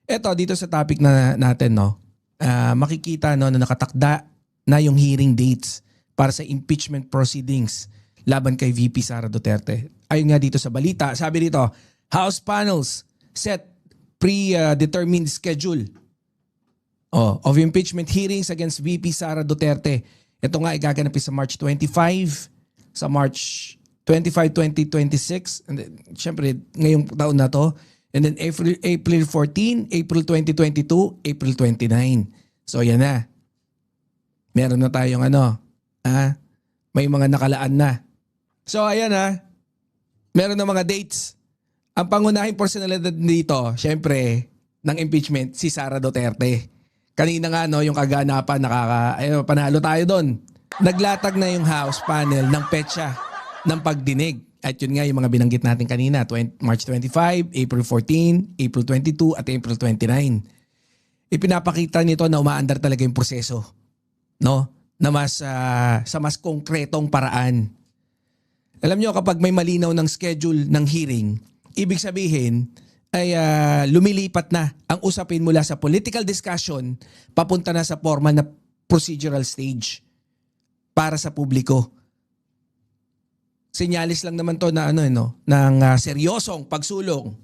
Eto, dito sa topic na natin, no, makikita no, na nakatakda na yung hearing dates para sa impeachment proceedings laban kay VP Sara Duterte. Ayon nga dito sa balita, sabi dito, House panels set predetermined schedule of impeachment hearings against VP Sara Duterte. Ito nga ay gaganapin sa March 25, sa March 25, 2026. And then, syempre, ngayong taon na to. And then April 14, April 2022, April 29. So yan na. Meron na tayong may mga nakalaan na. So ayan meron na mga dates. Ang pangunahing personalidad dito, syempre, ng impeachment, si Sara Duterte. Kanina nga yung kaganapan, panalo tayo doon. Naglatag na yung House panel ng petsa ng pagdinig. At yun nga yung mga binanggit natin kanina, March 25, April 14, April 22 at April 29. Ipinapakita nito na umaandar talaga yung proseso, no? Na sa mas konkretong paraan. Alam nyo, kapag may malinaw ng schedule ng hearing, ibig sabihin ay lumilipat na ang usapin mula sa political discussion papunta na sa formal na procedural stage para sa publiko. Senyalis lang naman to na ng seryosong pagsulong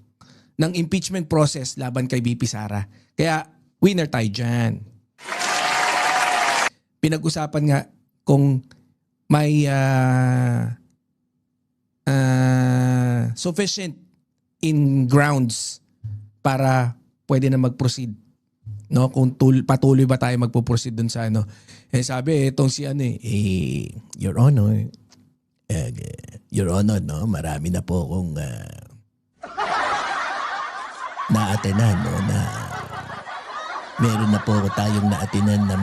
ng impeachment process laban kay VP Sara. Kaya winner tayo dyan. Pinag-usapan nga kung may sufficient in grounds para pwede na mag-proceed. No, kung patuloy ba tayo magpo-proceed dun sa sabi itong si Your Honor, Your Honor, no, marami na po akong naatenan, no, na meron na po tayong naatenan na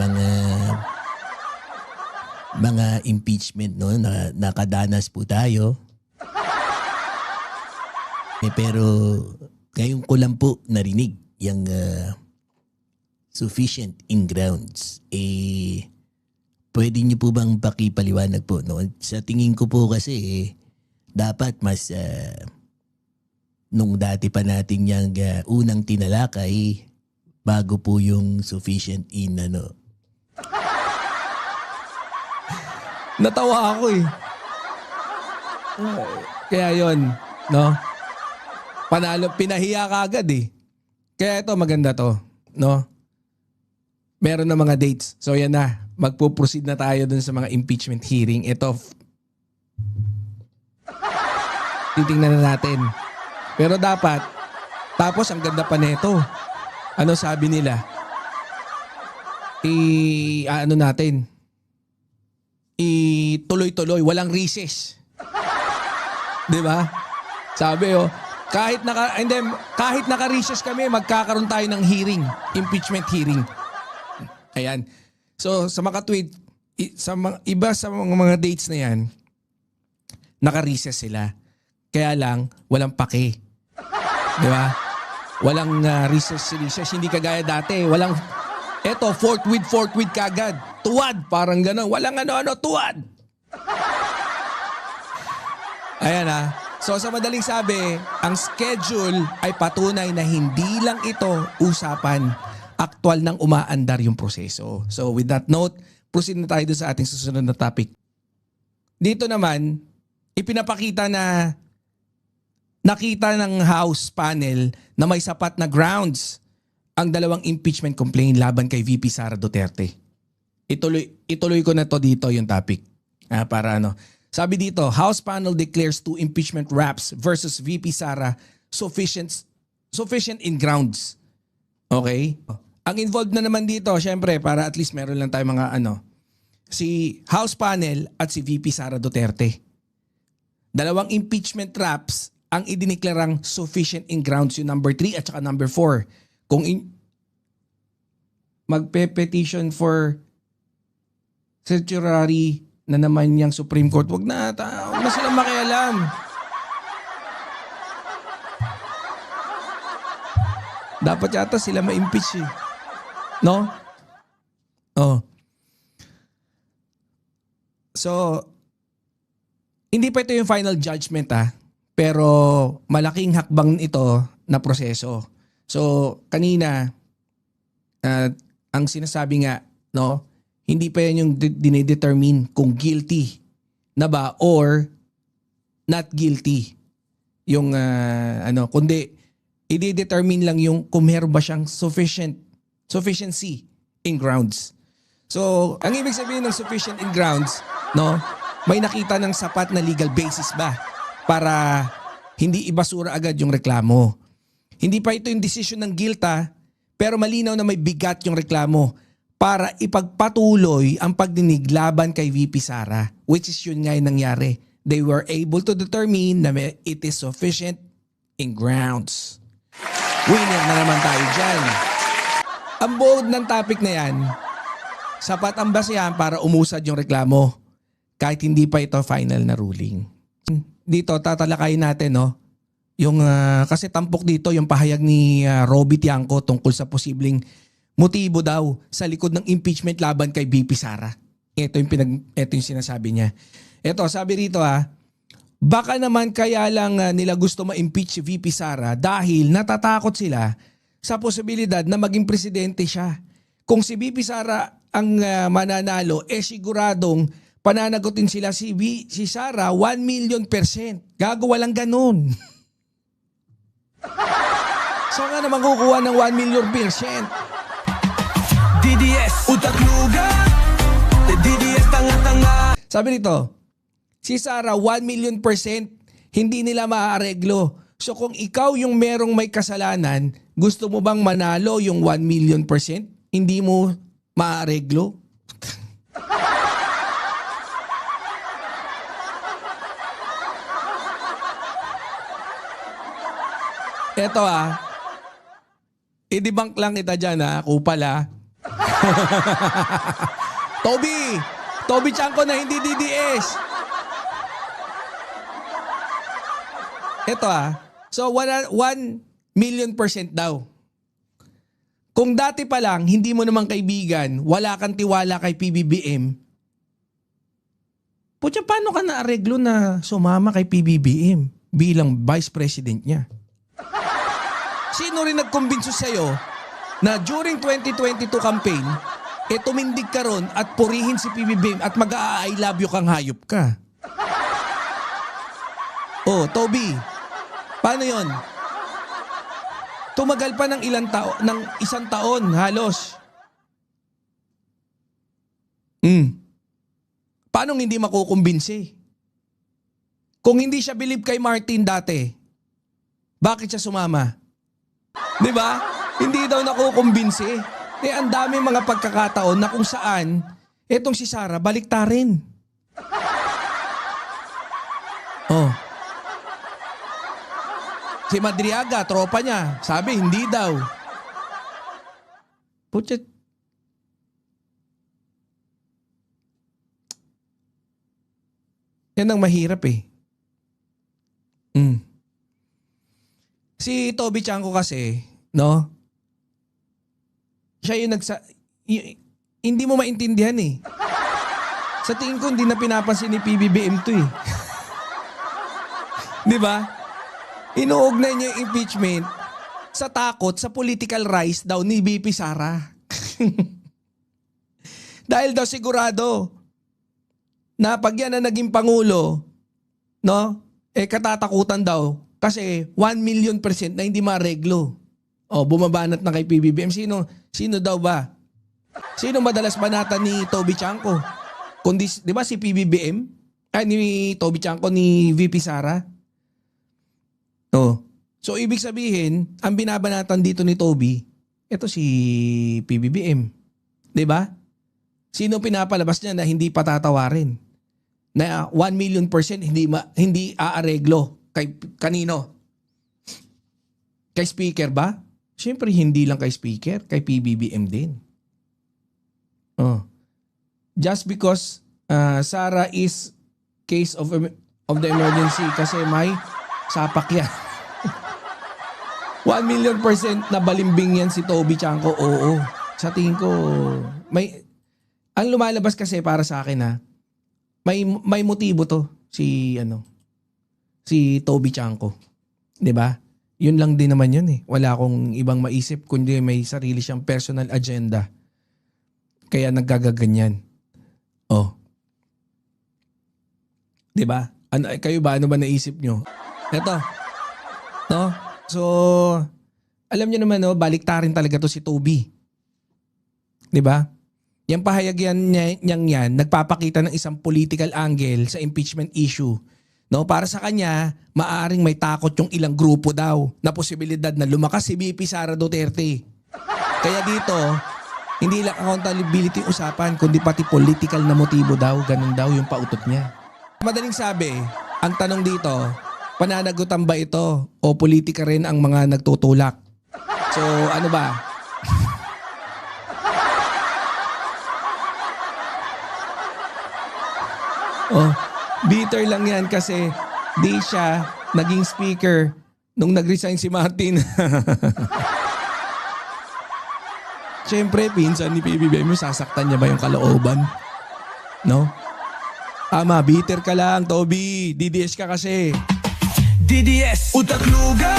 mga impeachment, no, na nakadanas po tayo. Pero ngayon ko lang po narinig yung sufficient in grounds. Pwede niyo po bang pakipaliwanag po? No? Sa tingin ko po kasi dapat mas nung dati pa natin yung unang tinalakay bago po yung sufficient in Natawa ako Kaya yon, no? Panalo, pinahiya ka agad Kaya ito maganda to, no? Meron na mga dates. So yan na. Magpo-proceed na tayo dun sa mga impeachment hearing. Ito, titingnan na natin. Pero dapat, tapos ang ganda pa nito. Ano sabi nila? Natin? Ituloy-tuloy, walang recess. 'Di ba? Sabi kahit naka-recess kami, magkakaroon tayo ng hearing, impeachment hearing. Ayan. So sa mga tweet, iba sa mga dates na yan, naka-recess sila. Kaya lang, walang pake. Di ba? Walang recess, hindi kagaya dati. Walang, forthwith kagad. Tuwad, parang gano'n. Walang tuwad. Ayan So sa madaling sabi, ang schedule ay patunay na hindi lang ito usapan. Aktual nang umaandar yung proseso. So with that note, proceed na tayo sa ating susunod na topic. Dito naman, ipinapakita na nakita ng House panel na may sapat na grounds ang dalawang impeachment complaint laban kay VP Sara Duterte. Ituloy ko na to dito yung topic. Para Sabi dito, House panel declares 2 impeachment raps versus VP Sara sufficient in grounds. Okay? Ang involved na naman dito, syempre, para at least meron lang tayo mga si House panel at si VP Sara Duterte. Dalawang impeachment raps ang idineklarang sufficient in grounds, yung number 3 at saka number 4. Kung magpe-petition for certiorari na naman yung Supreme Court, wag na silang makialam. Dapat yata sila ma-impeach No? So, hindi pa ito yung final judgment pero malaking hakbang ito na proseso. So, kanina, ang sinasabi nga, no, hindi pa yan yung dinedetermine kung guilty na ba or not guilty. Yung, kundi, i-determine lang yung kung meron ba siyang sufficiency in grounds. So, ang ibig sabihin ng sufficient in grounds, no, may nakita ng sapat na legal basis ba para hindi ibasura agad yung reklamo. Hindi pa ito yung decision ng guilt pero malinaw na may bigat yung reklamo para ipagpatuloy ang pagdinig laban kay VP Sara, which is yun nga yung nangyari. They were able to determine na it is sufficient in grounds. Winner na naman tayo dyan. Ang bold ng topic na yan, sapat ang basihan para umusad yung reklamo kahit hindi pa ito final na ruling. Dito tatalakayin natin yung kasi tampok dito yung pahayag ni Robby Tiangco tungkol sa posibleng motibo daw sa likod ng impeachment laban kay VP Sara. Ito yung sinasabi niya. Ito sabi rito baka naman kaya lang nila gusto ma-impeach si VP Sara dahil natatakot sila sa posibilidad na maging presidente siya. Kung si VP Sara ang mananalo, siguradong pananagutin sila si Sara 1,000,000%. Gago, walang ganun. Saan nga naman kukuha ng 1,000,000%? DDS, utak luga. DDS, tanga-tanga. Sabi nito, si Sara 1,000,000% hindi nila maaareglo. So kung ikaw yung merong may kasalanan, gusto mo bang manalo yung 1,000,000%? Hindi mo maaareglo? Eto i-debunk lang kita dyan kupal Toby Tiangco na hindi DDS. Eto so 1,000,000% daw. Kung dati pa lang hindi mo naman kaibigan, wala kang tiwala kay PBBM, putya, paano ka naareglo na sumama kay PBBM bilang vice president niya? Sino rin nagkumbinso sa'yo na during 2022 campaign, tumindig ka ron at purihin si PBBM at mag-I love you kang hayop ka? Oh, Toby, paano yon? Tumagal pa ng isang taon halos. Paano hindi makukumbinsi? Kung hindi siya believe kay Martin dati, bakit siya sumama? Di ba? Hindi daw nakukumbinsi. Ang dami mga pagkakataon na kung saan etong si Sara baliktarin. Oh. Si Madriaga, tropa niya, sabi hindi daw. Putya. Yan ang mahirap Si Toby Tiangco kasi, no? Siya yung hindi mo maintindihan Sa tingin ko hindi na pinapansin ni PBBM to Di ba? Inuugnay niya yung impeachment sa takot sa political rise daw ni VP Sara. Dahil daw sigurado na pag yan na naging pangulo, no? Katatakutan daw kasi 1,000,000% na hindi mareglo. Bumabanat na kay PBBM. Sino daw ba? Sino madalas banatan ni Toby Tiangco? Kundi, di ba si PBBM? Ni Toby Tiangco ni VP Sara? So ibig sabihin, ang binabanatan dito ni Toby, ito si PBBM. Di ba? Sino pinapalabas niya na hindi patatawarin? Na 1,000,000% hindi aareglo. Kay kanino? Kay speaker ba? Siyempre hindi lang kay speaker, kay PBBM din. Just because Sara is case of the emergency kasi may sapak yan. 1,000,000% na balimbing yan si Toby Tiangco. Oo. Sa tingin ko, ang lumalabas kasi para sa akin may motibo to si Toby Tiangco. 'Di ba? Yun lang din naman yun eh. Wala akong ibang maisip kundi may sarili siyang personal agenda. Kaya naggagaganyan. Oh. 'Di ba? Kayo ba, ano ba naisip nyo? Eto. No? So, alam nyo naman, no, baliktarin talaga to si Toby. 'Di ba? Yung pahayag yan, nagpapakita ng isang political angle sa impeachment issue. No, para sa kanya, maaaring may takot yung ilang grupo daw na posibilidad na lumakas si VP Sara Duterte. Kaya dito, hindi lang accountability usapan, kundi pati political na motibo daw, ganun daw yung pautot niya. Madaling sabi, ang tanong dito, pananagutan ba ito o politika rin ang mga nagtutulak? So ano ba? Oh, bitter lang yan kasi di siya naging speaker nung nag-resign si Martin. Siyempre, pinsan ni PBBM, sasaktan niya ba yung kalooban? No? Ama, bitter ka lang, Toby. DDS ka kasi. DDS Utak luga